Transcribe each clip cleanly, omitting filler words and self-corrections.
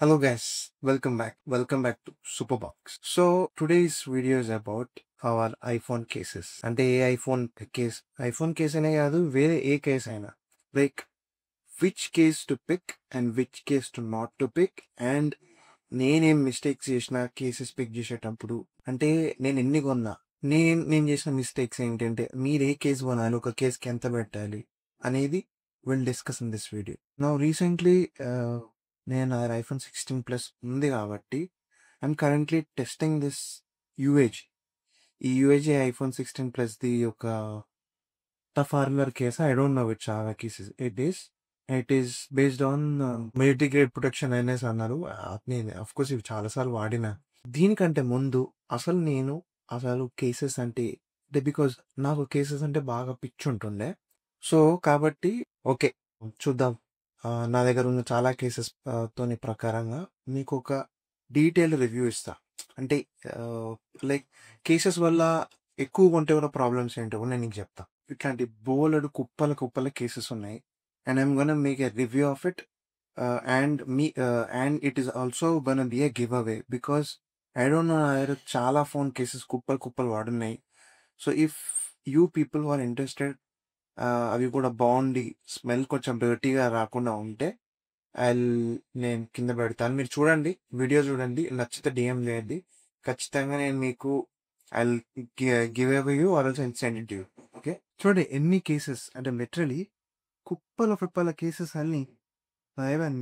Hello guys, welcome back. Welcome back to Superbox. So today's video is about our iPhone cases. అంటే ఏ iPhone case అనే కాదు, వేరే ఏ case అయినా, like which case to pick and which case to not to pick, and నేనేం mistakes చేసిన cases pick చేసేటప్పుడు, అంటే నేను ఎన్ని కొన్నా, నేను చేసిన మిస్టేక్స్ ఏంటంటే, మీరు ఏ కేసు కొనాలి, ఒక కేసుకి ఎంత పెట్టాలి అనేది will discuss in this video. నా రీసెంట్లీ నేను ఐఫోన్ 16 ప్లస్ ఉంది కాబట్టి I'm currently testing this UAG. ఈ యూఏజీ ఐఫోన్ 16 ప్లస్ది ఒక ఫార్ములర్ case. I don't know which cases it is. It is based on military grade protection అనేసి అన్నారు. నేను అఫ్ కోర్స్ ఇవి చాలాసార్లు వాడిన. దీనికంటే ముందు అసలు కేసెస్ అంటే బికాజ్ నాకు కేసెస్ అంటే బాగా పిచ్చి ఉంటుండే. సో కాబట్టి ఓకే, చూద్దాం. నా దగ్గర ఉన్న చాలా కేసెస్ తోని ప్రకారంగా మీకు ఒక డీటెయిల్ రివ్యూ ఇస్తా. అంటే లైక్ కేసెస్ వల్ల ఎక్కువ కొంటే కూడా ప్రాబ్లమ్స్ ఏంటో కూడా నేను నీకు చెప్తా. ఇట్లాంటి బోలెడు కుప్పల కేసెస్ ఉన్నాయి. And I'm gonna make a review of it. And it is also gonna be a giveaway because I don't know, నా దగ్గర చాలా ఫోన్ కేసెస్ కుప్పలు వాడున్నాయి. So if you people are interested, అవి కూడా బాగుండి స్మెల్ కొంచెం డర్టీగా రాకుండా ఉంటే నేను కింద పెడతాను. మీరు చూడండి, వీడియో చూడండి, నచ్చితే డిఎం చేయండి. ఖచ్చితంగా నేను మీకు I give away you are also send it you. Okay, చూడండి ఎన్ని కేసెస్ అంటే లిటరలీ కుప్పల కేసెస్ అన్ని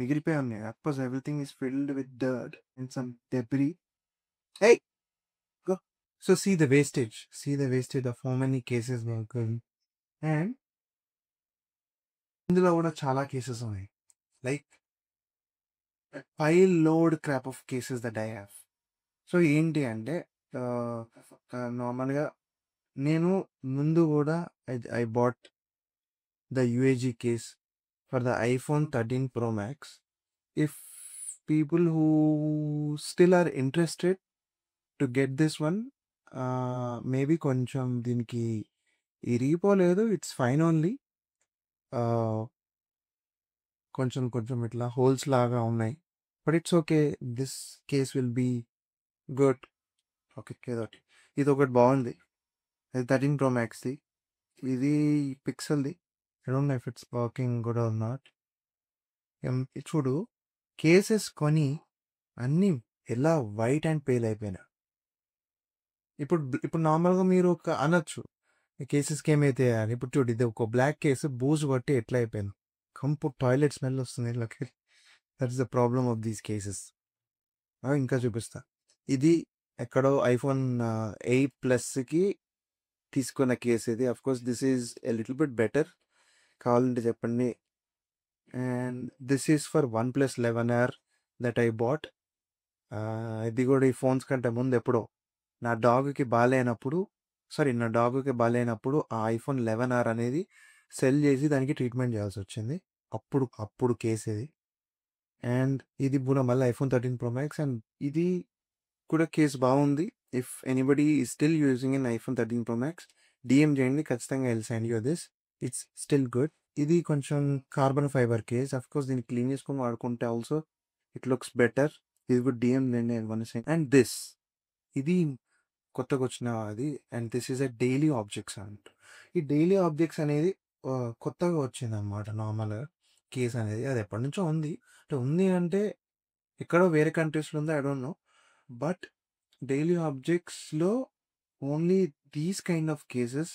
మిగిలిపోయి ఉన్నాయి. Of course everything is filled with dirt and some debris. Hey go. So see the wastage of how many cases and ఇందులో కూడా చాలా కేసెస్ ఉన్నాయి. Like pile load crap of cases that I have. సో ఏంటి అంటే నార్మల్గా నేను ముందు కూడా I bought the UAG case for the iPhone 13 Pro Max. If people who still are interested to get this one, maybe కొంచెం దీనికి ఇరిగిపోలేదు, ఇట్స్ ఫైన్ ఓన్లీ. కొంచెం ఇట్లా హోల్స్ లాగా ఉన్నాయి, but it's okay. This case will be good. Okay, ఇది ఒకటి బాగుంది. ఇది 13 Pro Maxది. ఇది పిక్సెల్ది. I don't know if it's working good or not. చూడు, కేసెస్ కొని అన్నీ ఎలా వైట్ అండ్ పేల్ అయిపోయినా. ఇప్పుడు నార్మల్గా మీరు ఒక అనొచ్చు, కేసెస్కి ఏమైతే అని. ఇప్పుడు చూడు, ఇది ఒక బ్లాక్ కేసు బూజు కొట్టి ఎట్లా అయిపోయింది, కంపు టాయిలెట్ స్మెల్ వస్తుంది. That is the problem of these cases. ఇంకా చూపిస్తా. ఇది ఎక్కడో ఐఫోన్ 8 Plusకి తీసుకున్న కేసు ఇది. Of course this is a little bit better, కావాలంటే చెప్పండి. And this is for OnePlus 11R that I bought. ఇది కూడా ఈ ఫోన్స్ కంటే ముందు ఎప్పుడో నా డాగ్కి బాగాలేనప్పుడు ఆ ఐఫోన్ 11R అనేది సెల్ చేసి దానికి ట్రీట్మెంట్ చేయాల్సి వచ్చింది. అప్పుడు కేసు ఇది. అండ్ ఇది కూడా మళ్ళీ ఐఫోన్ 13 Pro Max. అండ్ ఇది కూడా కేసు బాగుంది. If anybody is still using in iPhone 13 Pro Max, DM చేయండి ఖచ్చితంగా. I'll send you this, it's still good. ఇది కొంచెం carbon fibre case. Of course దీన్ని క్లీన్ చేసుకొని వాడుకుంటే ఆల్సో ఇట్ లుక్స్ బెటర్. ఇది కూడా డిఎం చేయండి. అండ్ ఇది కొత్తగా వచ్చిన అది. And this is a daily objects అంట. ఈ డైలీ ఆబ్జెక్ట్స్ అనేది కొత్తగా వచ్చింది అనమాట. నార్మల్ కేస్ అనేది అది ఎప్పటి నుంచో ఉంది ఎక్కడో వేరే కంట్రీస్లో ఉంది, I don't know. But daily ఆబ్జెక్ట్స్లో only these kind of cases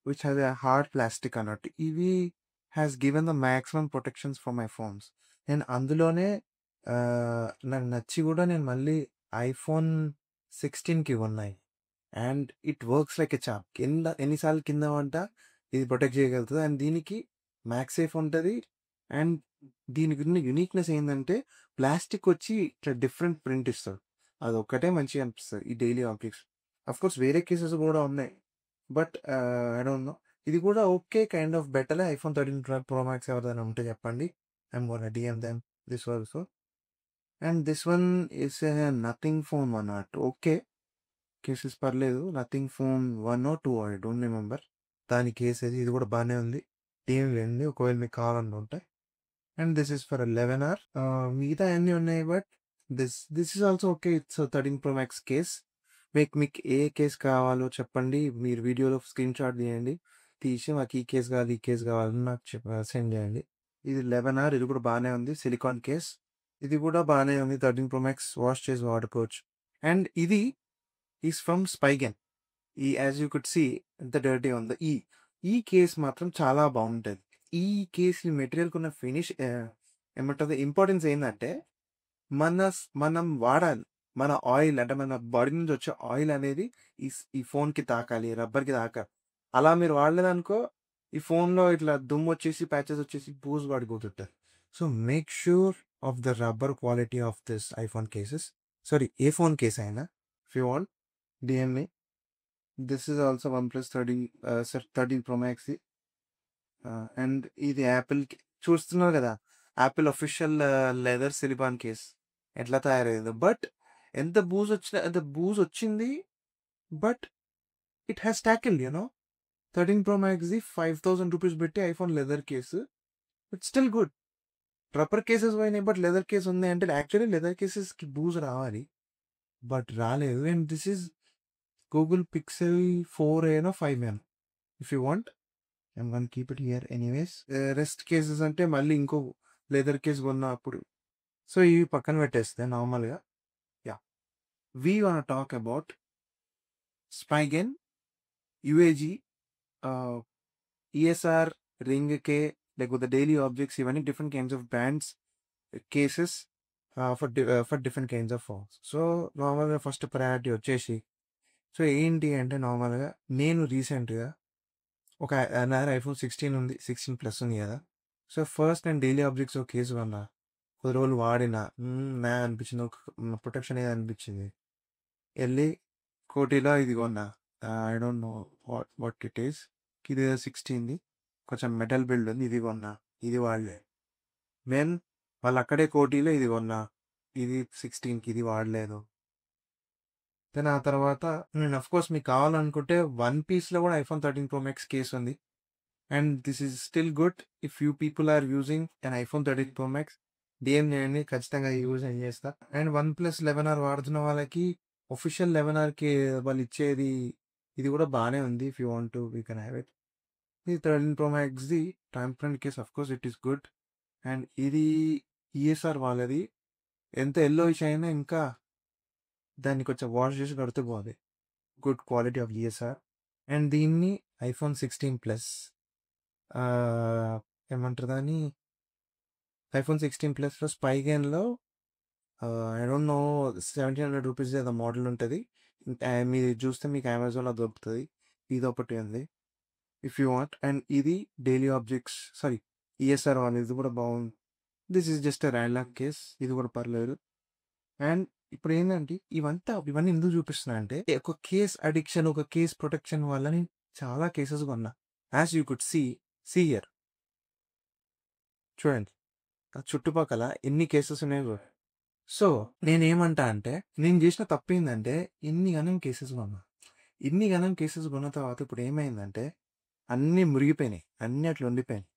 which have a hard plastic అన్నట్టు, ఇవి has given the maximum protections for my phones. నేను అందులోనే నాకు నచ్చి కూడా నేను మళ్ళీ ఐఫోన్ 16కి ఉన్నాయి. And it works like a chop. ఎన్నిసార్లు కింద వంట ఇది ప్రొటెక్ట్ చేయగలుగుతుంది. అండ్ దీనికి మ్యాక్స్ సేఫ్ ఉంటుంది. అండ్ దీనికి ఉన్న యునిక్నెస్ ఏంటంటే, ప్లాస్టిక్ వచ్చి ఇట్లా డిఫరెంట్ ప్రింట్ ఇస్తాడు. అది ఒక్కటే మంచిగా అనిపిస్తుంది ఈ డైలీ ఆబ్జెక్ట్స్. అఫ్ కోర్స్ వేరే కేసెస్ కూడా ఉన్నాయి, బట్ ఐ డోంట్ నో. ఇది కూడా okay, kind of better. IPhone 13 Pro Max ఎవరిదైనా ఉంటే చెప్పండి, I'm gonna DM them this also. And this one is nothing phone అన్నట్టు. ఓకే, కేసెస్ పర్లేదు. Nothing phone 1 or 2, I don't remember. దాని case ఇది కూడా బాగానే ఉంది. ఏం లేదు, ఒకవేళ మీకు కావాలనుకుంటే and this is for 11R. మిగతా అన్నీ ఉన్నాయి, but this is also okay. It's 13 Pro Max case. మీకు ఏ కేస్ కావాలో చెప్పండి. మీరు వీడియోలో స్క్రీన్ షాట్ తీయండి, తీసి మాకు ఈ కేస్ కావాలి, ఈ కేస్ కావాలని నాకు సెండ్ చేయండి. ఇది 11R, ఇది కూడా బాగానే ఉంది, సిలికాన్ కేస్. ఇది కూడా బాగానే ఉంది, 13 Pro Max వాష్ చేసి వాడుకోవచ్చు. అండ్ ఇది is from Spigen. As you could see ఎంత డర్టీ ఉందో. ఈ కేస్ మాత్రం చాలా బాగుంటుంది. ఈ కేస్ మెటీరియల్కి ఉన్న ఫినిష్ ఏమంటుంది, ఇంపార్టెన్స్ ఏంటంటే మనం వాడాలి. మన ఆయిల్ అంటే మన బాడీ నుంచి వచ్చే ఆయిల్ అనేది ఈ ఫోన్కి తాకాలి, రబ్బర్కి తాకాలి. అలా మీరు వాడలేదనుకో ఈ ఫోన్లో ఇట్లా దుమ్ము వచ్చేసి ప్యాచెస్ వచ్చేసి బూజు పడిపోతుంటారు. So make sure of the rubber quality of this iPhone cases. Sorry, a phone case అయినా if you want DMA. This is also OnePlus 13 Pro Max. And ఇది యాపిల్ చూస్తున్నారు కదా, Apple official leather silicone case ఎట్లా తయారైందో. But ఎంత బూజ్ వచ్చింది, but it has tackle 13 Pro Max 5,000 rupees పెట్టి iPhone leather case, it's still good. Rubber cases పోయినాయి, బట్ లెదర్ కేస్ ఉంది అంటే యాక్చువల్లీ లెదర్ కేసెస్కి బూజ్ రావాలి, బట్ రాలేదు. And this is Google pixel 4a 5m. If you want I'm gun keep it here anyways. Rest cases అంటే మళ్ళీ ఇంకో leather case కొన్నా అప్పుడు. సో ఇవి పక్కన పెట్టేస్తే నార్మల్గా we want talk about Spigen, UAG, ESR, Ringke, లేకపోతే డైలీ ఆబ్జెక్ట్స్, ఇవన్నీ different kinds of brands cases for different kinds of phones. So నార్మల్గా ఫస్ట్ ప్రయారిటీ వచ్చేసి, సో ఏంటి అంటే నార్మల్గా నేను రీసెంట్గా ఒక ఐఫోన్ 16 ఉంది, 16 Plus ఉంది కదా. సో ఫస్ట్ నేను డైలీ ఆబ్జెక్ట్స్ ఒక కేసు కొన్నా, కొద్ది రోజులు వాడినా, నా అనిపించింది, ఒక ప్రొటెక్షన్ ఏది అనిపించింది. వెళ్ళి కోటిలో ఇది కొన్నా, I don't know what it is. ఇది 16ది, కొంచెం మెటల్ బిల్డ్ ఉంది, ఇది కొన్నా, ఇది వాడలే. దెన్ వాళ్ళు అక్కడే కోటిలో ఇది కొన్నా, ఇది 16కి, ఇది వాడలేదు. దెన్ ఆ తర్వాత నేను కోర్స్ మీకు కావాలనుకుంటే OnePieceలో కూడా ఐఫోన్ 13 Pro Max కేస్ ఉంది. And this is still good. If you people are using and iPhone 13 Pro Max, DM చేయండి, ఖచ్చితంగా యూజ్ అని చేస్తా. అండ్ OnePlus 11R వాడుతున్న వాళ్ళకి ఒఫిషియల్ 11Rకి వాళ్ళు ఇచ్చేది ఇది కూడా బాగానే ఉంది. If you want to we can have it. ఇది 13 Pro Maxది transparent case, of course it is good. And ఇది ఈఎస్ఆర్ వాళ్ళది. ఎంత ఎల్లోయిష్ అయినా ఇంకా దాన్ని కొంచెం వాష్ చేసి కడితే బాగుంది. Good quality of ESR. And దీన్ని ఐఫోన్ 16 Plus ఏమంటారు దాన్ని, ఐఫోన్ 16 Plusలో స్పైగెన్లో ఐ డోంట్ నో 1,700 రూపీస్ ఏదో మోడల్ ఉంటుంది. మీరు చూస్తే మీకు అమెజాన్లో దొరుకుతుంది. ఇది ఒకటి ఉంది ఇఫ్ యూ వాంట్. అండ్ ఇది డైలీ ఆబ్జెక్ట్స్, సారీ ఈఎస్ఆర్ వాళ్ళు, ఇది కూడా బాగుంది. This is just random case, ఇది కూడా పర్లేదు. అండ్ ఇప్పుడు ఏంటంటే ఇవన్నీ ఎందుకు చూపిస్తున్నా అంటే, ఒక కేస్ అడిక్షన్, ఒక కేస్ ప్రొటెక్షన్ వల్ల నేను చాలా కేసెస్ కొన్నా. As you could see here, చూడండి ఆ చుట్టుపక్కల ఎన్ని కేసెస్ ఉన్నాయో. సో నేనేమంటా అంటే, నేను చేసిన తప్పు ఏంటంటే ఇన్ని గణం కేసెస్ కొన్న తర్వాత ఇప్పుడు ఏమైందంటే అన్నీ మురిగిపోయినాయి, అన్నీ అట్లా ఉండిపోయినాయి,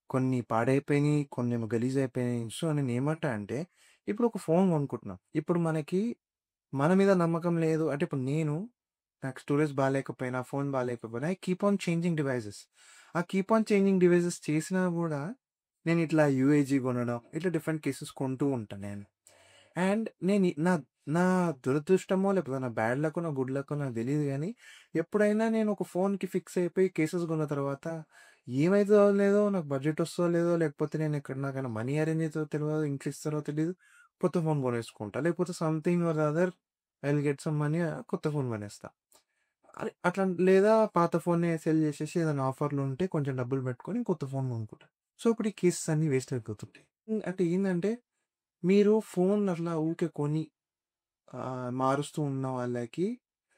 కొన్ని పాడైపోయినాయి, కొన్ని ఏమో గలీజ్ అయిపోయినాయి. సో నేను ఏమంటా అంటే, ఇప్పుడు ఒక ఫోన్ కొనుక్కుంటున్నాం, ఇప్పుడు మన మీద నమ్మకం లేదు అంటే, ఇప్పుడు నాకు స్టోరేజ్ బాగాలేకపోయినా, ఫోన్ బాగాలేకపోయినా, I keep on changing devices. ఆ కీప్ ఆన్ చేంజింగ్ డివైజెస్ చేసినా కూడా నేను ఇట్లా యూఏజీ కొనడం, ఇట్లా డిఫరెంట్ కేసెస్ కొంటూ ఉంటాను నేను. అండ్ నేను నా దురదృష్టమో లేకపోతే నా బ్యాడ్ లక్కో నా గుడ్ లక్కో నాకు తెలియదు, కానీ ఎప్పుడైనా నేను ఒక ఫోన్కి ఫిక్స్ అయిపోయి కేసెస్ కొన్న తర్వాత ఏమైతుందో లేదో, నాకు బడ్జెట్ వస్తుందో లేదో, లేకపోతే నేను ఇక్కడ నాకైనా మనీ అరేంజ్ అవుతుందో తెలియదు, ఇంట్లో ఇస్తారో తెలియదు, కొత్త ఫోన్ కొనేసుకుంటా. లేకపోతే something or other I will get some money, కొత్త ఫోన్ కొనేస్తా. అట్లా లేదా పాత ఫోన్ని సెల్ చేసేసి ఏదైనా ఆఫర్లు ఉంటే కొంచెం డబ్బులు పెట్టుకొని కొత్త ఫోన్ కొనుక్కుంటా. సో ఇప్పుడు ఈ కేసెస్ అన్నీ వేస్ట్ అయిపోతుంటాయి. అంటే ఏంటంటే, మీరు ఫోన్ అట్లా ఊకే కొని మారుస్తూ ఉన్న వాళ్ళకి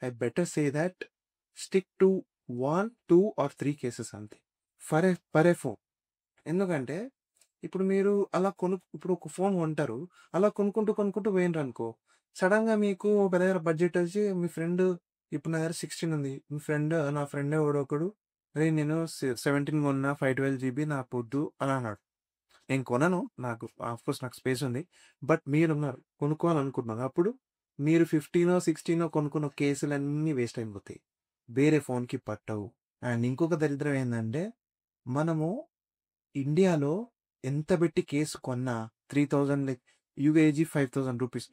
I better say that stick to 1, 2 or 3 cases అంతే ఫర్ ఏ ఫోన్. ఎందుకంటే ఇప్పుడు మీరు అలా ఇప్పుడు ఒక ఫోన్ కొంటారు, అలా కొనుక్కుంటూ పోయినరు అనుకో, సడన్గా మీకు ఒక దగ్గర బడ్జెట్ వచ్చి మీ ఫ్రెండ్, ఇప్పుడు నా దగ్గర 16 ఉంది, నా ఫ్రెండ్ ఎవడో ఒకడు, అరే నేను 17 కొన్నా 512 GB నా పొద్దు అని అన్నాడు. నేను కొనను. నాకు ఆఫ్‌కోర్స్ నాకు స్పేస్ ఉంది. బట్ మీరున్నారు. కొనుక్కోవాలనుకుంటున్నారు. అప్పుడు మీరు 15 16 కొనుక్కున్న కేసులన్నీ వేస్ట్ అయిపోతాయి. వేరే ఫోన్‌కి పట్టవు. అండ్ ఇంకొక దరిద్రం ఏందంటే, మనము ఇండియాలో ఎంత పెట్టి కేస్ కొన్నా 3000 లైక్ యూఏజీ ₹5000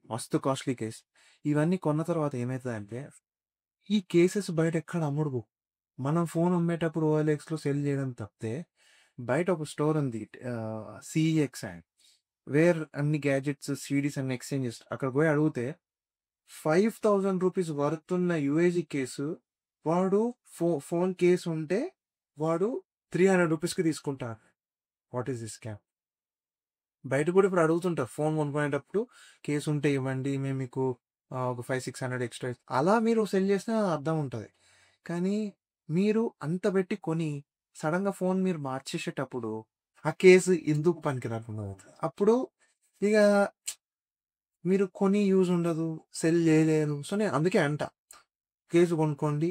మస్తు కాస్ట్‌లీ కేస్. ఇవన్నీ కొన్న తర్వాత ఏమైతదంటే, ఈ కేసెస్ బయట ఎక్కడ అమ్ముడుపోవు. మనం ఫోన్ అమ్మేటప్పుడు ఓఎల్ఎక్స్‌లో సెల్ చేయడం తప్పితే, బయట ఒక స్టోర్ ఉంది. సీఈఎక్స్ అని. వేర్ అన్ని గ్యాడ్జెట్స్, సీడీస్ అన్ని ఎక్స్‌చేంజ్ చేస్తారు. అక్కడికి పోయి అడిగితే ₹5000 వర్త్ ఉన్న యూఏజీ కేసు వాడు ఫోన్ కేస్ ఉంటే వాడు ₹300కి తీసుకుంటాడు. What is this scam? బయట కూడా ఇప్పుడు అడుగుతుంటారు. ఫోన్ కొనుక్కునేటప్పుడు కేస్ ఉంటే ఇవ్వండి. మేము మీకు ఒక 500, 600 ఎక్స్‌ట్రా అలా మీరు సెల్ చేస్తే అర్థం ఉంటది. కానీ మీరు అంత పెట్టి కొని సడెన్‌గా ఫోన్ మీరు మార్చేసేటప్పుడు ఆ కేసు ఎందుకు పనికి రాకుండా అవుతది. అప్పుడు ఇగ మీరు కొని యూజ్ ఉండదు. సెల్ చేయలేరు. సో, నేను అందుకే అంటా. కేస్ కొనుక్కోండి.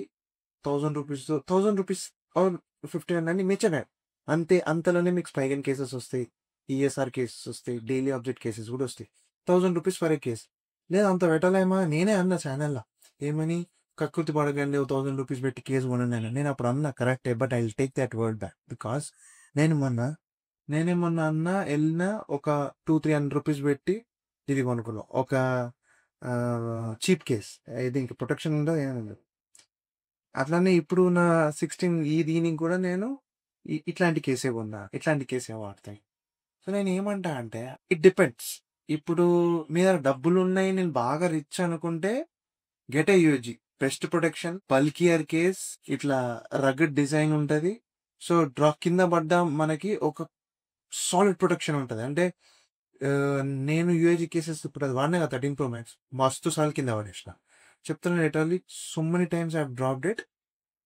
₹1000 ఆర్ 1500 మెచ్చనే. అంతే అంతలోనే మీకు స్పైగన్ కేసెస్ వస్తాయి. ఈఎస్ఆర్ కేసెస్ వస్తాయి. డైలీ ఆబ్జెక్ట్ కేసెస్ కూడా వస్తాయి. ₹1000 ఫర్ ఎ కేస్. లేదు అంత పెట్టలేమా నేనే అన్నా ఛానెల్‌ల. ఏమని? కకృతి పడకండి. ఓ ₹1000 పెట్టి కేస్ కొనండి అని. నేను అప్పుడు అన్నా కరెక్టే. But I will take thought word back. Because నేను మొన్న నేనేమన్నా అన్నా ఎళ్ళినా ఒక 200, 300 పెట్టి ఇది కొనుక్కున్నా. ఒక చీప్ కేస్. ఇది ఇంక ప్రొటెక్షన్ ఉండదు ఏముండదు. అట్లనే ఇప్పుడు నా 16 దీనికి కూడా నేను ఇట్లాంటి కేసే కొన్నా. ఇట్లాంటి కేసే వాడతాయి. సో నేనేమంటా అంటే ఇట్ డిపెండ్స్. ఇప్పుడు మీ దగ్గర డబ్బులున్నాయి. నేను బాగా రిచ్ అనుకుంటే get a UAG. Best protection, bulkier case, ఇట్లా రగ్డ్ డిజైన్ ఉంటది. సో కింద పడ్డ మనకి ఒక సాలిడ్ ప్రొటెక్షన్ ఉంటది. అంటే నేను యూఏజీ కేసెస్ ఇప్పుడు అది వాడినా కదా 13 ప్రో మ్యాక్స్. మస్తు సార్లు కింద పడేసిన. చెప్తున్నాను literally so many times I have dropped it.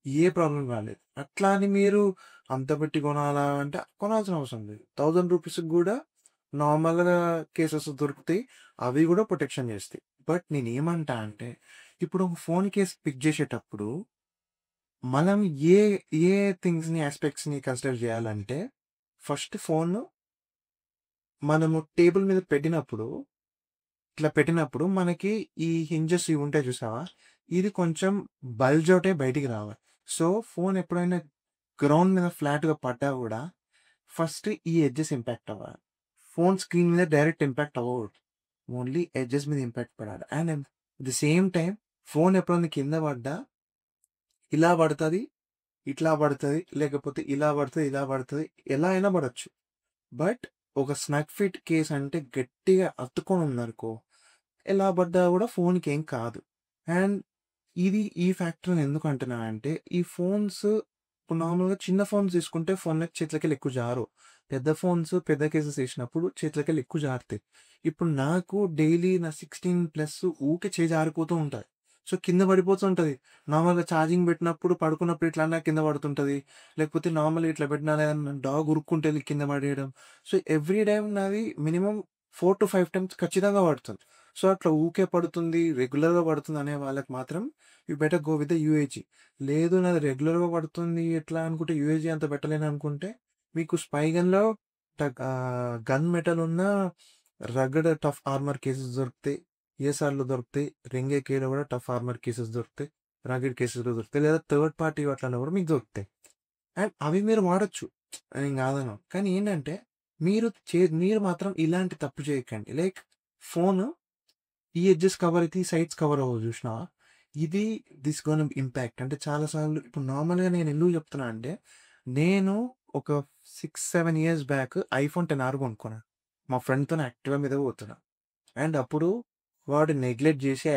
A problem రాలేదు. అట్లా అని మీరు అంత పెట్టి కొనాలా అంటే కొనాల్సిన అవసరం లేదు. ₹1000కి కూడా నార్మల్‌గా కేసెస్ దొరుకుతాయి. అవి కూడా ప్రొటెక్షన్ చేస్తాయి. బట్ నేనేమంటా అంటే ఇప్పుడు ఒక ఫోన్ కేస్ పిక్ చేసేటప్పుడు మనం ఏ ఏ థింగ్స్‌ని, యాస్పెక్ట్స్‌ని కన్సిడర్ చేయాలంటే ఫస్ట్ ఫోన్ మనము టేబుల్ మీద పెట్టినప్పుడు మనకి ఈ హింజెస్ ఇవి ఉంటాయి చూసావా? ఇది కొంచెం బల్జ్ ఔట్ అయ్యి బయటికి రావాలి. సో, ఫోన్ ఎప్పుడైనా గ్రౌండ్ మీద ఫ్లాట్‌గా పడ్డా గూడా ఫస్ట్ ఈ ఎడ్జెస్ ఇంపాక్ట్ అవ్వాలి. ఫోన్ స్క్రీన్ మీద డైరెక్ట్ ఇంపాక్ట్ అవ్వకూడదు. ఓన్లీ ఎడ్జెస్ మీద ఇంపాక్ట్ పడాలి. And at the same time phone ఎప్పుడైనా కింద పడ్డా ఇలా పడతది, ఇట్లా పడతది, లేకపోతే ఇలా పడతది, ఇలా పడతది. ఎలా అయినా పడొచ్చు. బట్ ఒక స్నగ్ ఫిట్ కేస్ అంటే గట్టిగా అతుక్కొని ఉందనుకో ఎలా పడ్డా కూడా ఫోన్‌కి ఏం కాదు. అండ్ ఈ ఫ్యాక్టర్ ఎందుకు అంటున్నానంటే, ఈ ఫోన్స్ ఇప్పుడు నార్మల్‌గా చిన్న ఫోన్స్ తీసుకుంటే ఫోన్‌లకి చేతులకెళ్ళి ఎక్కువ జారవు. పెద్ద ఫోన్స్ పెద్ద కేసెస్ ఏసినప్పుడు చేతులకెళ్ళి ఎక్కువ జారుతాయి. ఇప్పుడు నాకు డైలీ నా 16 ప్లస్ ఊకే చేయి జారిపోతూ ఉంటది. సో, కింద పడిపోతుంటది. నార్మల్‌గా ఛార్జింగ్ పెట్టినప్పుడు పడుకున్నప్పుడు ఇట్లా అన్నా కింద పడుతుంటది. లేకపోతే నార్మల్‌గా ఇట్లా పెట్టినా ఏదన్నా డాగ్ ఉరుక్కుంటది కింద పడేయడం. సో, ఎవ్రీ టైమ్ నాది మినిమమ్ 4-5 టైమ్స్ ఖచ్చితంగా పడుతుంది. సో, అట్లా ఊకే పడుతుంది, రెగ్యులర్‌గా పడుతుంది అనే వాళ్ళకి మాత్రం you better go with the UAG. లేదు నాది రెగ్యులర్‌గా పడుతుంది ఎట్లా అనుకుంటే యూఏజీ అంత పెట్టలేను అనుకుంటే మీకు స్పైగన్‌లో గన్ మెటల్ ఉన్న రగ్గడ్ టఫ్ ఆర్మర్ కేసెస్ దొరుకుతాయి. ఏఎస్ఆర్‌లో దొరుకుతాయి. రెంగేకేలో కూడా టఫ్ ఆర్మర్ కేసెస్ దొరుకుతాయి. రగ్గడ్ కేసెస్‌లో దొరుకుతాయి. లేదా థర్డ్ పార్టీ వాటిలలో కూడా మీకు దొరుకుతాయి. అండ్ అవి మీరు వాడొచ్చు. నేను కాదనను. కానీ ఏంటంటే మీరు మాత్రం ఇలాంటి తప్పు చేయకండి. లైక్ ఫోను ఈ ఎడ్జెస్ కవర్ అయితే ఈ సైడ్స్ కవర్ అవ్వవు చూసినావా? ఇది దిస్ గోనా ఇంపాక్ట్. అంటే చాలా సార్లు ఇప్పుడు నార్మల్‌గా నేను ఎందుకు చెప్తున్నా అంటే, నేను ఒక 6, 7 ఇయర్స్ బ్యాక్ ఐఫోన్ 10R కొనుక్కున్నా. మా ఫ్రెండ్‌తోని యాక్టివా మీద పోతున్నా. అండ్ అప్పుడు వాడు నెగ్లెక్ట్ చేసి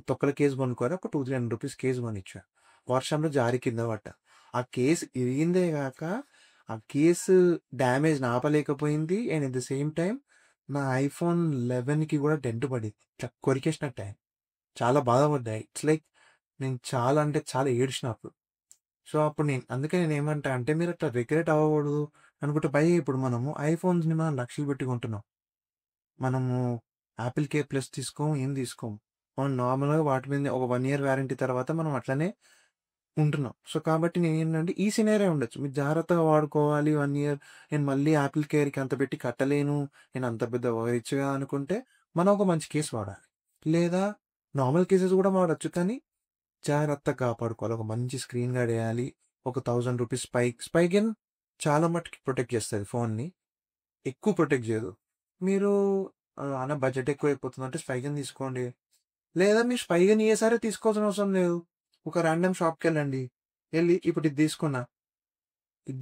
తొక్కల కేస్ కొనుక్కోని ఒక ₹200, 300 కేస్ కొనిచ్చా. వర్షంలో జారి కింద పడ్డా. ఆ కేస్ ఇరిగిందే గాక, ఆ కేసు డ్యామేజ్‌ని ఆపలేకపోయింది. And at the same time నా ఐఫోన్ 11కి కూడా డెంట్ పడింది. ఇట్లా కొరికేసినట్టు అయింది. చాలా బాధపడ్డా. ఇట్స్ లైక్ నేను చాలా అంటే చాలా ఏడ్చిన అప్పుడు. సో, అప్పుడు అందుకే నేనేమంటా అంటే మీరు అట్లా రిగ్రెట్ అవ్వకూడదు అనుకుంటే పైగా ఇప్పుడు మనము ఐఫోన్స్‌ని మనం లక్షలు పెట్టి కొంటున్నాం. మనము యాపిల్ కేర్ ప్లస్ తీసుకోము, ఏం తీసుకోము. మనం నార్మల్‌గా వాటి మీద ఒక 1 ఇయర్ వారంటీ తర్వాత మనం అట్లనే ఉంటున్నాం. సో, కాబట్టి నేనేంటంటే ఈ సినారియో ఉండొచ్చు. మీరు జాగ్రత్తగా వాడుకోవాలి 1 ఇయర్ నేను మళ్ళీ యాపిల్ కేర్‌కి అంత పెట్టి కట్టలేను. నేను అంత పెద్ద రిచ్‌గా అనుకుంటే మనం ఒక మంచి కేస్ వాడాలి. లేదా నార్మల్ కేసెస్ కూడా వాడొచ్చు. కానీ జాగ్రత్తగా కాపాడుకోవాలి. ఒక మంచి స్క్రీన్ గార్డ్ ఎయాలి. ఒక ₹1000 స్పైగన్ చాలా మట్టుకి ప్రొటెక్ట్ చేస్తది ఫోన్‌ని. ఎక్కువ ప్రొటెక్ట్ చేయదు. మీరు అన్న బడ్జెట్ ఎక్కువైపోతుందంటే స్పైగన్ తీసుకోండి. లేదా మీరు స్పైగన్ ఈసారి తీసుకోవాల్సిన అవసరం లేదు. ఒక రాండమ్ షాప్‌కెళ్ళండి. ఎళ్లి ఇప్పుడు ఇది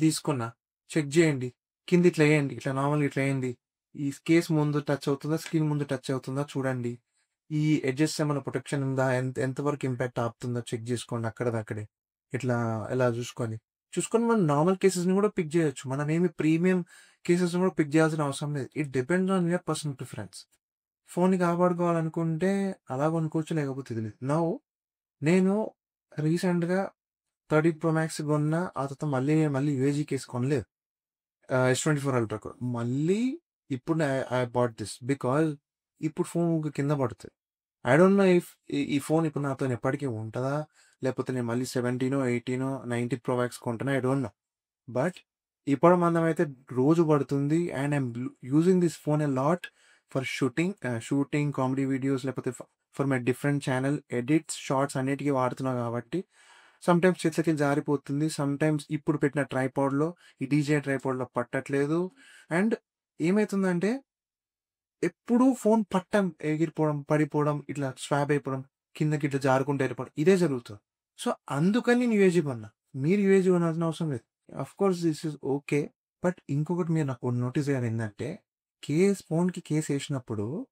తీసుకున్నా. చెక్ జేయండి. కింద ఇట్లా ఎయండి. ఇట్లా నార్మల్‌గా ఇట్లా ఎయండి. ఈ కేస్ ముందు టచ్ అవుతుందా? స్క్రీన్ ముందు టచ్ అవుతుందా? చూడండి. ఈ ఎడ్జెస్ ఏమైనా ప్రొటెక్షన్ ఉందా? ఎంత వరకు ఇంపాక్ట్ ఆపుతుందో చెక్ జేసుకోండి అక్కడిదక్కడే. ఇట్లా ఇలా చూసుకొని మనం నార్మల్ కేసెస్‌ని గూడా పిక్ జేయొచ్చు. మనమేమి ప్రీమియం కేసెస్‌ని గూడా పిక్ జేయాల్సిన అవసరం లేదు. It depends on your personal preference. ఫోన్‌ని కాపాడుకోవాలనుకుంటే అలా కొనుక్కోవచ్చు. లేకపోతే ఇది లేదు. నేను రీసెంట్‌గా 30 ప్రో మాక్స్ కొన్నా. ఆ తర్వాత మళ్ళీ యూఏజీ కేస్ కొనలేదు. S24 అల్ట్రాకు. మళ్ళీ ఇప్పుడు ఐ బాట్ దిస్ బికాజ్ ఇప్పుడు ఫోన్ ఊకె కింద పడుతది. ఐ డోంట్ నో ఇఫ్ ఈ ఫోన్ ఇప్పుడు నాతోని ఎప్పటికి ఉంటదా? లేకపోతే నేను మళ్ళీ 17, 18, 19 ప్రో మాక్స్ కొంటనా? I don't know. బట్ ఇప్పుడు మనమైతే రోజు పడుతుంది. And I'm using this phone a lot for shooting comedy videos లేకపోతే for my different channel edits, shorts అన్నిటికి వాడుతున్నా కాబట్టి సమ్‌టైమ్స్ చేతులకెళ్ళి జారిపోతుంది. సమ్‌టైమ్స్ ఇప్పుడు పెట్టిన ట్రైపాడ్‌లో ఈ డీజే ట్రైపాడ్‌లో పట్టట్లేదు. అండ్ ఏమైతుందంటే ఎప్పుడూ ఫోన్ పట్టం ఎగిరిపోవడం, పడిపోవడం, ఇట్లా స్వాబ్ అయిపోవడం, కిందకి ఇట్లా జారుకుంటూ ఎళ్ళిపోవడం ఇదే జరుగుతుంది. సో, అందుకని నేను యూఏజీ కొన్నా. మీరు యూఏజీ కొనాల్సిన అవసరం లేదు. Of course this is okay. But ఇంకొకటి మీరు నాకు నోటీస్ చేయాలి ఏందంటే ఫోన్‌కి కేస్ ఏసినప్పుడు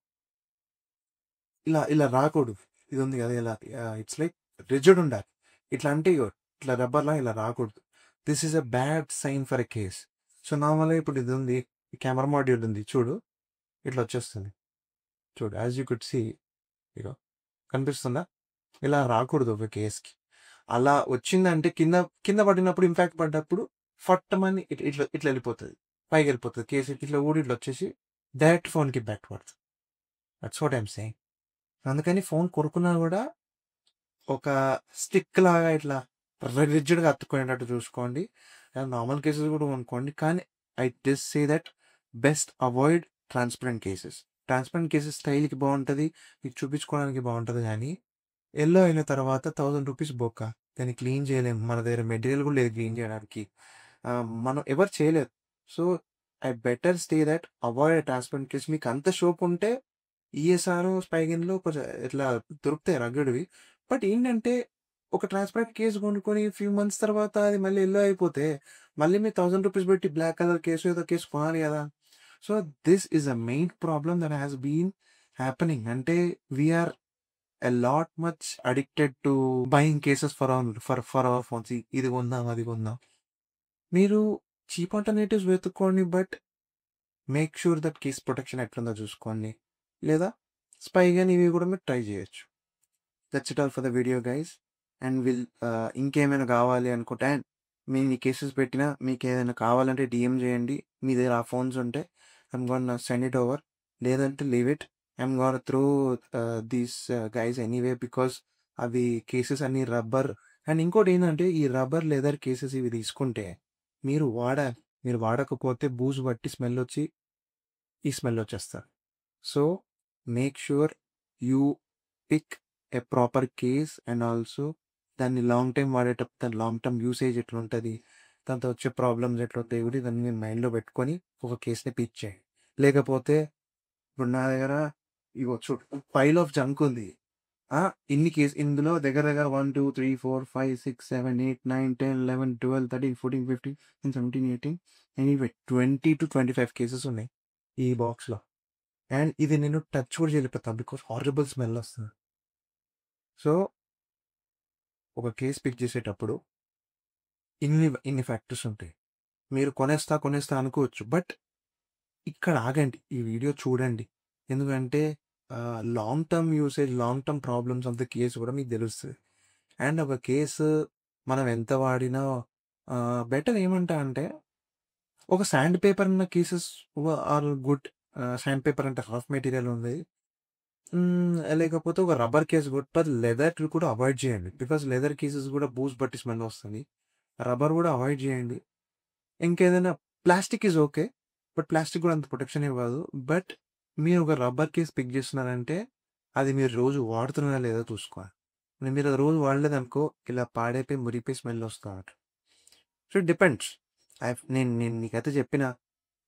ఇలా రాకూడదు. ఇది ఉంది కదా! ఇలా ఇట్స్ లైక్ రిజిడ్ ఉండాలి. ఇట్లా అంటే ఇగో ఇట్లా రబ్బర్‌లా ఇలా రాకూడదు. This is a bad sign for a case. So, నార్మల్‌గా ఇప్పుడు ఇది ఉంది. ఈ కెమెరా మాడ్యూల్ ఉంది చూడు. ఇట్లా వచ్చేస్తుంది. చూడు యాస్ యూ కుడ్ సీ ఇగో కనిపిస్తుందా? ఇలా రాకూడదు ఒక కేస్‌కి. అలా వచ్చిందంటే కింద పడినప్పుడు ఇంపాక్ట్ పడ్డప్పుడు ఫట్టుమని ఇట్లా వెళ్ళిపోతది. పైకెళ్ళిపోతది. కేస్ ఇట్లా ఊడి ఇట్లా వచ్చేసి డైరెక్ట్ ఫోన్‌కి ఇంపాక్ట్ పడతది. That's what I am saying. అందుకని ఫోన్ కొనుక్కున్నా గూడా ఒక స్టిక్ లాగా ఇట్లా రిజిడ్‌గా అతుక్కునేటట్టు చూసుకోండి. నార్మల్ కేసెస్ కూడా కొనుక్కోండి. కానీ I just say that best avoid transparent cases. Transparent cases స్టైల్‌కి బావుంటది. మీకు చూపించుకోవడానికి బావుంటది గానీ, యెల్లో అయిన తర్వాత ₹1000 బొక్క. దాన్ని క్లీన్ చేయలేము. మన దగ్గర మెటీరియల్ కూడా లేదు క్లీన్ చేయడానికి. మనం ఎవరు చేయలేరు. So, I better stay that avoid transparent case. మీకు అంత షోక్ ఉంటే ఈఎస్ఆర్, స్పైగన్‌లో కొంచెం ఇట్లా దొరుకుతాయి రగ్గడ్‌వి. బట్ ఏంటంటే, ఒక ట్రాన్స్‌పరెంట్ కేస్ కొనుక్కొని ఫ్యూ మంత్స్ తర్వాత అది మళ్ళీ యెల్లో అయిపోతే, మళ్ళీ మీరు ₹1000 పెట్టి బ్లాక్ కలర్ కేసో ఏదో కేస్ కొనాలి గదా! So, this is the main problem that has been happening. అంటే we are a lot much addicted to buying cases for our phones. ఇది కొందాం, అది కొందాం. మీరు చీప్ ఆల్టర్‌నేటివ్స్ వెతుక్కోండి. But make sure that case protection ఎట్లుందో చూసుకోండి. లేదా స్పైగాని ఇవి కూడా మీరు ట్రై చేయొచ్చు. That's it all for the video guys. And ఇంకేమైనా కావాలి అనుకుంటే అండ్ మేము ఈ కేసెస్ పెట్టినా మీకు ఏదైనా కావాలంటే డీఎం చేయండి. మీ దగ్గర ఆ ఫోన్స్ ఉంటే I'm gonna send it over. లేదంటే leave it. I'm gonna through these guys anyway because అవి కేసెస్ అన్ని రబ్బర్. అండ్ ఇంకోటి ఏంటంటే ఈ రబ్బర్ లెదర్ కేసెస్ ఇవి తీసుకుంటే మీరు వాడాలి. మీరు వాడకపోతే బూజు పట్టి ఈ స్మెల్ వచ్చేస్తారు. So make sure you pick a proper case and also దాన్ని లాంగ్ టైమ్ వాడేటప్పుడు దాని లాంగ్ టర్మ్ యూసేజ్ ఎట్లుంటది, దాంతో వచ్చే ప్రాబ్లమ్స్ ఎట్లుంటాయి కూడా దాన్ని మీరు మైండ్‌లో పెట్టుకొని ఒక కేస్‌ని పిక్ చేయండి. లేకపోతే ఇప్పుడు నా దగ్గర ఇగో చూడు పైల్ ఆఫ్ జంక్ ఉంది. ఇందులో దగ్గర దగ్గర 1, 2, 3, 4, 5, 6, 7, 8, 9, 10, 11, 12, 13, 14, 15, 16, 17, 18 ఎనీవే 20-25 కేసెస్ ఉన్నాయి ఈ బాక్స్‌లో. అండ్ ఇది నేను టచ్ కూడా చేయలేకపోతున్నా బికాస్ హారిబుల్ స్మెల్ వస్తుంది. సో, ఒక కేస్ పిక్ చేసేటప్పుడు ఇన్ని ఫ్యాక్టర్స్ ఉంటాయి. మీరు కొనేస్తా అనుకోవచ్చు. బట్ ఇక్కడ ఆగండి. ఈ వీడియో చూడండి. ఎందుకంటే long term usage, long term problems of the case కూడా మీకు తెలుస్తది. అండ్ ఒక కేసు మనం ఎంత వాడినా బెటర్ ఏమంటా అంటే ఒక శాండ్ పేపర్ ఉన్న cases are good. Sand paper అంటే రఫ్ మెటీరియల్ ఉంది. లేకపోతే ఒక రబ్బర్ కేస్ బట్ లెదర్ కూడా అవాయిడ్ చేయండి. బికాస్ లెదర్ కేసెస్ కూడా బూజు పట్టి స్మెల్ వస్తది. రబ్బర్ కూడా అవాయిడ్ చేయండి. ఇంకేదైనా plastic is okay. But plastic కూడా అంత ప్రొటెక్షన్ ఇవ్వదు. బట్ మీరు ఒక రబ్బర్ కేస్ పిక్ చేస్తున్నారంటే అది మీరు రోజు వాడుతున్నారా లేదో చూసుకోవాలి. మీరు అది రోజు వాడలేదనుకో ఇలా పాడైపోయి, మురిగిపోయి స్మెల్ వస్తా ఉంటది. So, it depends. నేను నేను నీకైతే చెప్పిన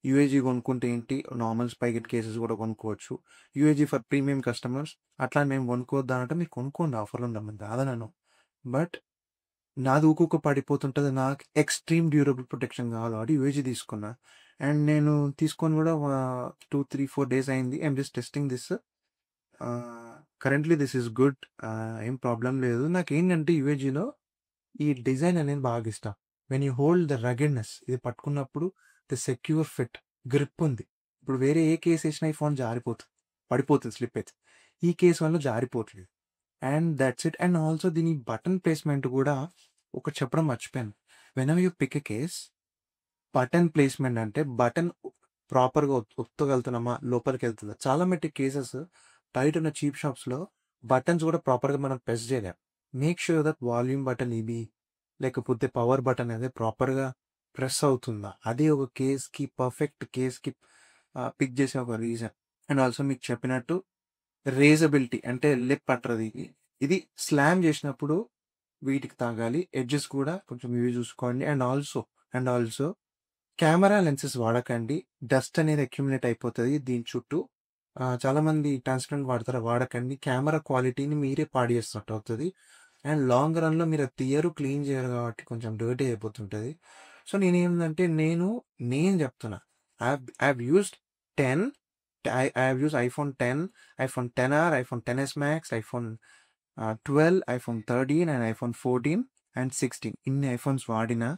యూఏజీ కొనుక్కుంటే ఏంటి, నార్మల్ స్పైగెట్ కేసెస్ కూడా కొనుక్కోవచ్చు. యూఏజీ ఫర్ ప్రీమియం కస్టమర్స్. అట్లా మేము కొనుక్కోవద్దా అంటే మీరు కొనుక్కోండి, ఆఫర్‌లో ఉండమని కాదనను. బట్ నాది ఊకూక పడిపోతుంటది. నాకు ఎక్స్‌ట్రీమ్ డ్యూరబుల్ ప్రొటెక్షన్ కావాలి కాబట్టి యూఏజీ తీసుకున్నా. అండ్ నేను తీసుకొని కూడా 2, 3, 4 డేస్ అయింది. I'm just testing this. Currently this is good. ఏం ప్రాబ్లమ్ లేదు. నాకేంటంటే యూఏజీలో ఈ డిజైన్ అనేది బాగా ఇష్టం. వెన్ యూ హోల్డ్ ద రగెడ్‌నెస్, ఇది పట్టుకున్నప్పుడు ద సెక్యూర్ ఫిట్, గ్రిప్ ఉంది. ఇప్పుడు వేరే ఏ కేస్ ఏసినా ఈ ఫోన్ జారిపోతుంది. పడిపోతుంది, స్లిప్ అయితది. ఈ కేస్ వల్ల జారిపోవట్లేదు. And that's it. And also దీని బటన్ ప్లేస్‌మెంట్ కూడా ఒకటి చెప్పడం మర్చిపోయాను. Whenever you pick a case, button placement అంటే బటన్ ప్రాపర్‌గా ఒత్తగలుగుతున్నామా? లోపలికెళ్తుందా? చాలా మట్టి కేసెస్ బయటున్న చీప్ షాప్స్‌లో బటన్స్ కూడా ప్రాపర్‌గా మనం ప్రెస్ చేయలేం. Make sure that volume button ఇది, లేకపోతే పవర్ బటన్ అనేది ప్రాపర్‌గా ప్రెస్ అవుతుందా? అది ఒక కేస్‌కి, పర్ఫెక్ట్ కేస్‌కి పిక్ చేసే ఒక రీజన్. అండ్ ఆల్సో మీకు చెప్పినట్టు రేజబిలిటీ అంటే లిప్ పట్టదు ఇది. ఇది స్లామ్ చేసినప్పుడు వీటికి తాగాలి. ఎడ్జెస్ కూడా కొంచెం ఇవి చూసుకోండి. అండ్ ఆల్సో కెమెరా లెన్సెస్ వాడకండి. డస్ట్ అనేది అక్యుములేట్ అయిపోతది దీని చుట్టూ. చాలామంది ట్రాన్స్పరెంట్ వాడతారు. వాడకండి. కెమెరా క్వాలిటీని మీరే పాడు చేస్తున్నట్టు అవుతది. అండ్ లాంగ్ రన్‌లో మీరు అది తీయరు, క్లీన్ చేయరు కాబట్టి కొంచెం డర్టీ అయిపోతుంటది. సో, నేను చెప్తున్నా. I have used 10. I have used iPhone 10, iPhone 10R, iPhone 10s Max, iPhone 12, iPhone 13 and iPhone 14 and 16. ఇన్ని ఐఫోన్స్ వాడినా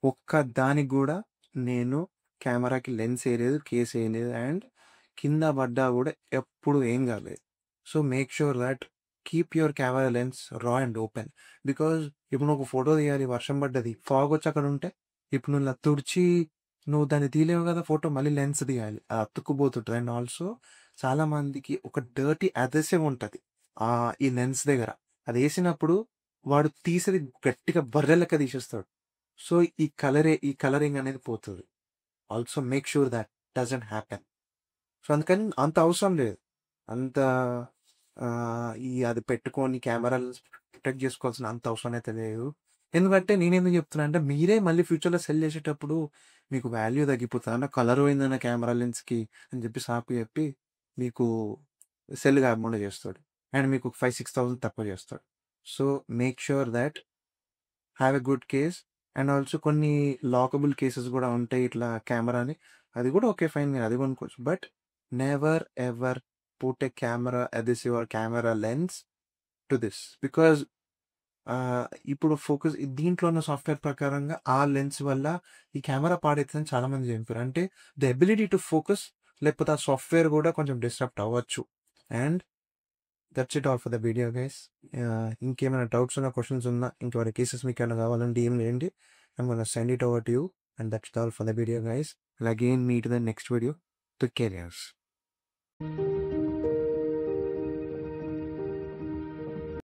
ఒక్క దానికి గూడా నేను కెమెరాకి లెన్స్ ఎయలేదు, కేస్ ఎయలేదు. అండ్ కింద పడ్డా గూడా ఎప్పుడు ఏం కాలేదు. So, make sure that keep your camera lens రా అండ్ ఓపెన్. బికాజ్ ఇప్పుడు నువ్వు ఒక ఫోటో తీయాలి, వర్షం పడ్డది, ఫాగ్ వచ్చి అక్కడ ఉంటే ఇప్పుడు నువ్వు ఇలా తుడిచి నువ్వు దాన్ని తీయలేవు కదా ఫోటో, మళ్ళీ లెన్స్ తీయాలి. అది అతుక్కుపోతుంటది. అండ్ ఆల్సో చాలా మందికి ఒక డర్టీ అదెసివ్ ఉంటది ఈ లెన్స్ దగ్గర. అదేసినప్పుడు వాడు తీసేది గట్టిగా బర్రె లెక్క తీసేస్తాడు. సో, ఈ కలరింగ్ అనేది పోతది. Also make sure that doesn't happen. So, అందుకని అంత అవసరం లేదు. అంత అది పెట్టుకొని కెమెరాలు ప్రొటెక్ట్ చేసుకోవాల్సిన అంత అవసరం అయితే లేదు. ఎందుకంటే నేనెందుకు చెప్తున్నా అంటే మీరే మళ్ళీ ఫ్యూచర్‌లో సెల్ చేసేటప్పుడు మీకు వాల్యూ తగ్గిపోతది. అన్న కలర్ పోయిందన్న కెమెరా లెన్స్‌కి అని చెప్పి సాకు చెప్పి మీకు సెల్ కాకుండా చేస్తాడు. అండ్ మీకు 5, 6,000 తక్కువ చేస్తాడు. So, make sure that have a good case. And also కొన్ని లాకబుల్ కేసెస్ కూడా ఉంటాయి ఇట్లా కెమెరాని. అది కూడా ఓకే, ఫైన్, మీరు అది కొనుక్కోవచ్చు. But never ever put a camera adhesive or camera lens to this. Because ఇప్పుడు దీంట్లో ఉన్న సాఫ్ట్‌వేర్ ప్రకారంగా ఆ లెన్స్ వల్ల ఈ కెమెరా పాడైతదని చాలామంది చెప్పారు. అంటే ద ఎబిలిటీ టు ఫోకస్ లేకపోతే ఆ సాఫ్ట్‌వేర్ కూడా కొంచెం డిస్టర్బ్ అవ్వచ్చు. And that's it all for the video guys. ఇంకేమైనా డౌట్స్ ఉన్నా, క్వెషన్స్ ఉన్నా, ఇంకెవరి కేసెస్ మీకేమైనా కావాలంటే డీఎం చేయండి. I'm gonna send it over to you. And that's all for the video guys. Will again meet in the next video. Take care guys.